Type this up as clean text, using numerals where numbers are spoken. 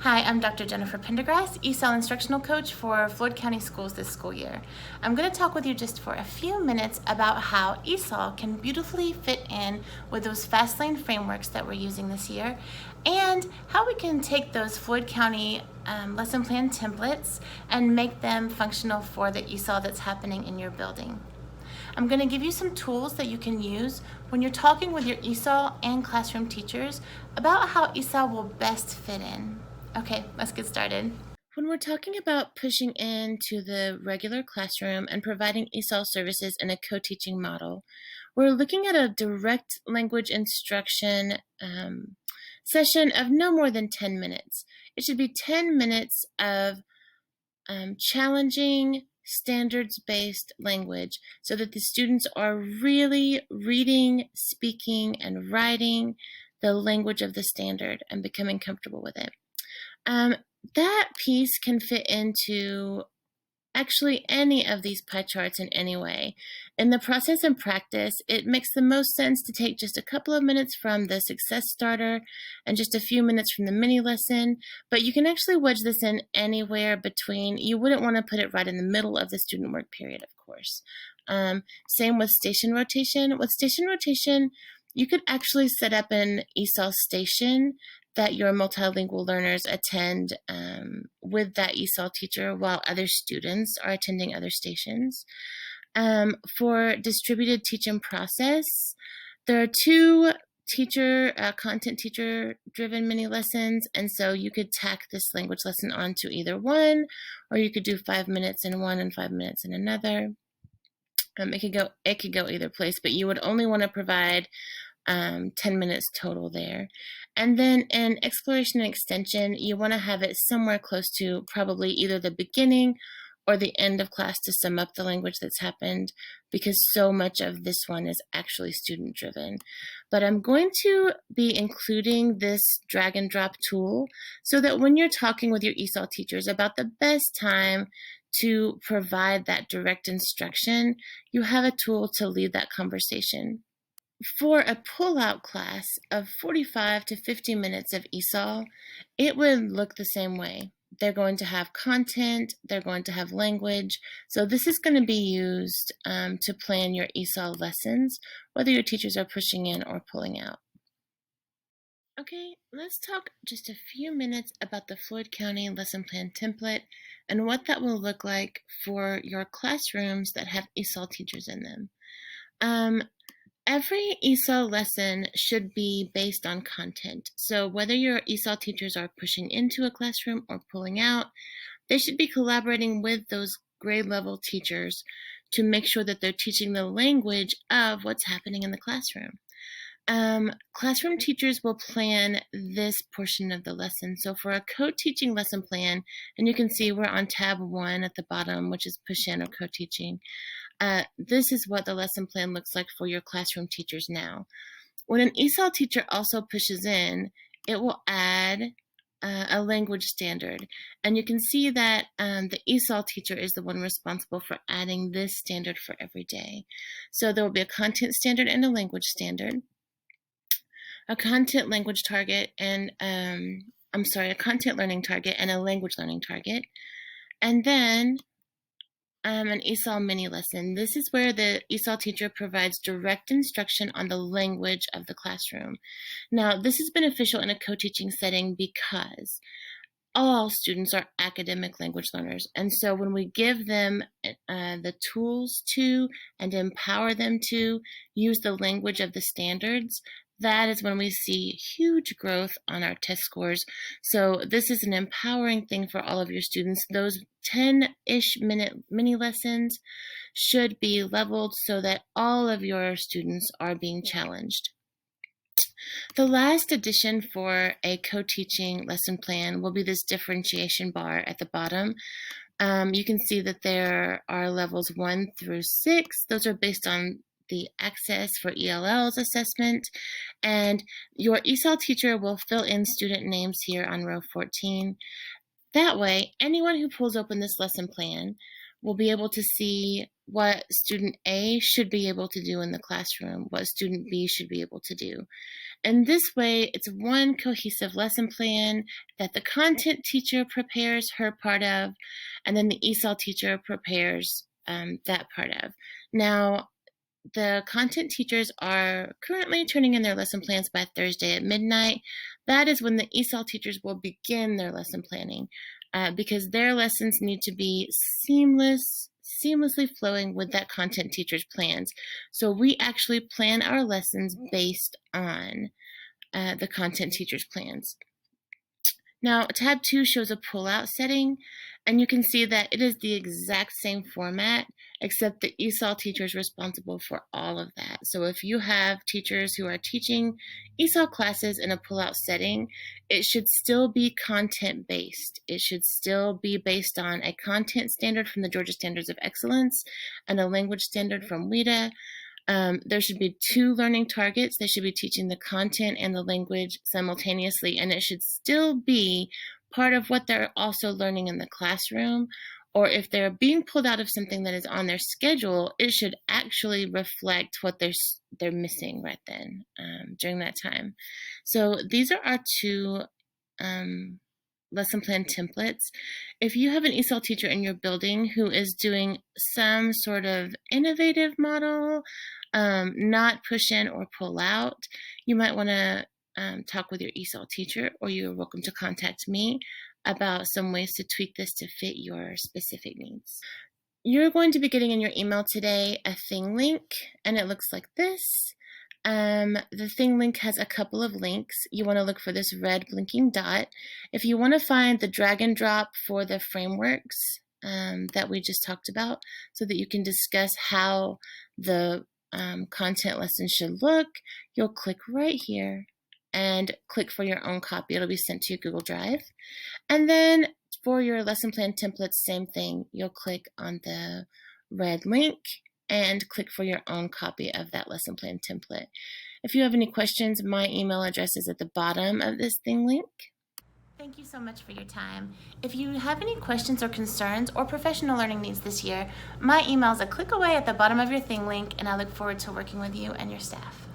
Hi, I'm Dr. Jennifer Pendergrass, ESOL instructional coach for Floyd County schools this school year. I'm going to talk with you just for a few minutes about how ESOL can beautifully fit in with those fast lane frameworks that we're using this year, and how we can take those Floyd County lesson plan templates and make them functional for the ESOL that's happening in your building. I'm going to give you some tools that you can use when you're talking with your ESOL and classroom teachers about how ESOL will best fit in. Okay, let's get started. When we're talking about pushing into the regular classroom and providing ESOL services in a co-teaching model, we're looking at a direct language instruction session of no more than 10 minutes. It should be 10 minutes of challenging standards-based language so that the students are really reading, speaking, and writing the language of the standard and becoming comfortable with it. That piece can fit into actually any of these pie charts in any way. In the process and practice, it makes the most sense to take just a couple of minutes from the success starter and just a few minutes from the mini lesson, but you can actually wedge this in anywhere between. You wouldn't want to put it right in the middle of the student work period, of course. Same with station rotation. With station rotation, you could actually set up an ESOL station that your multilingual learners attend with that ESOL teacher while other students are attending other stations. For distributed teach and process, there are two content teacher driven mini lessons, and so you could tack this language lesson onto either one, or you could do 5 minutes in one and 5 minutes in another. It could go either place, but you would only want to provide 10 minutes total there. And then in exploration and extension, you want to have it somewhere close to probably either the beginning or the end of class to sum up the language that's happened, because so much of this one is actually student driven. But I'm going to be including this drag and drop tool so that when you're talking with your ESOL teachers about the best time to provide that direct instruction, you have a tool to lead that conversation. For a pull-out class of 45 to 50 minutes of ESOL, it would look the same way. They're going to have content, they're going to have language, so this is going to be used to plan your ESOL lessons, whether your teachers are pushing in or pulling out. Okay, let's talk just a few minutes about the Floyd County lesson plan template and what that will look like for your classrooms that have ESOL teachers in them. Every ESOL lesson should be based on content. So whether your ESOL teachers are pushing into a classroom or pulling out, they should be collaborating with those grade level teachers to make sure that they're teaching the language of what's happening in the classroom. Classroom teachers will plan this portion of the lesson. So for a co-teaching lesson plan, and you can see we're on tab 1 at the bottom, which is push in or co-teaching. This is what the lesson plan looks like for your classroom teachers now. When an ESOL teacher also pushes in, it will add a language standard. And you can see that the ESOL teacher is the one responsible for adding this standard for every day. So there will be a content standard and a language standard, a content language target, and a content learning target and a language learning target. And then an ESOL mini lesson. This is where the ESOL teacher provides direct instruction on the language of the classroom. Now, this is beneficial in a co-teaching setting because all students are academic language learners. And so when we give them the tools to and empower them to use the language of the standards, that is when we see huge growth on our test scores. So this is an empowering thing for all of your students. Those 10-ish minute mini lessons should be leveled so that all of your students are being challenged. The last addition for a co-teaching lesson plan will be this differentiation bar at the bottom. You can see that there are levels 1 through 6. Those are based on the Access for ELL's assessment, and your ESOL teacher will fill in student names here on row 14. That way, anyone who pulls open this lesson plan will be able to see what student A should be able to do in the classroom, what student B should be able to do. And this way, it's one cohesive lesson plan that the content teacher prepares her part of, and then the ESOL teacher prepares that part of. Now, the content teachers are currently turning in their lesson plans by Thursday at midnight. That is when the ESOL teachers will begin their lesson planning because their lessons need to be seamlessly flowing with that content teacher's plans. So we actually plan our lessons based on the content teacher's plans. Now, tab 2 shows a pullout setting, and you can see that it is the exact same format, except the ESOL teacher is responsible for all of that. So if you have teachers who are teaching ESOL classes in a pullout setting, it should still be content-based. It should still be based on a content standard from the Georgia Standards of Excellence and a language standard from WIDA. There should be 2 learning targets. They should be teaching the content and the language simultaneously, and it should still be part of what they're also learning in the classroom. Or if they're being pulled out of something that is on their schedule, it should actually reflect what they're missing right then during that time. So these are our 2 lesson plan templates. If you have an ESOL teacher in your building who is doing some sort of innovative model, not push in or pull out, you might want to talk with your ESOL teacher, or you're welcome to contact me about some ways to tweak this to fit your specific needs. You're going to be getting in your email today a thing link, and it looks like this. The thing link has a couple of links. You want to look for this red blinking dot. If you want to find the drag and drop for the frameworks that we just talked about, so that you can discuss how the content lesson should look, you'll click right here and click for your own copy. It'll be sent to your Google Drive. And then for your lesson plan templates, same thing. You'll click on the red link and click for your own copy of that lesson plan template. If you have any questions, my email address is at the bottom of this thing link. Thank you so much for your time. If you have any questions or concerns or professional learning needs this year, my email is a click away at the bottom of your thing link, and I look forward to working with you and your staff.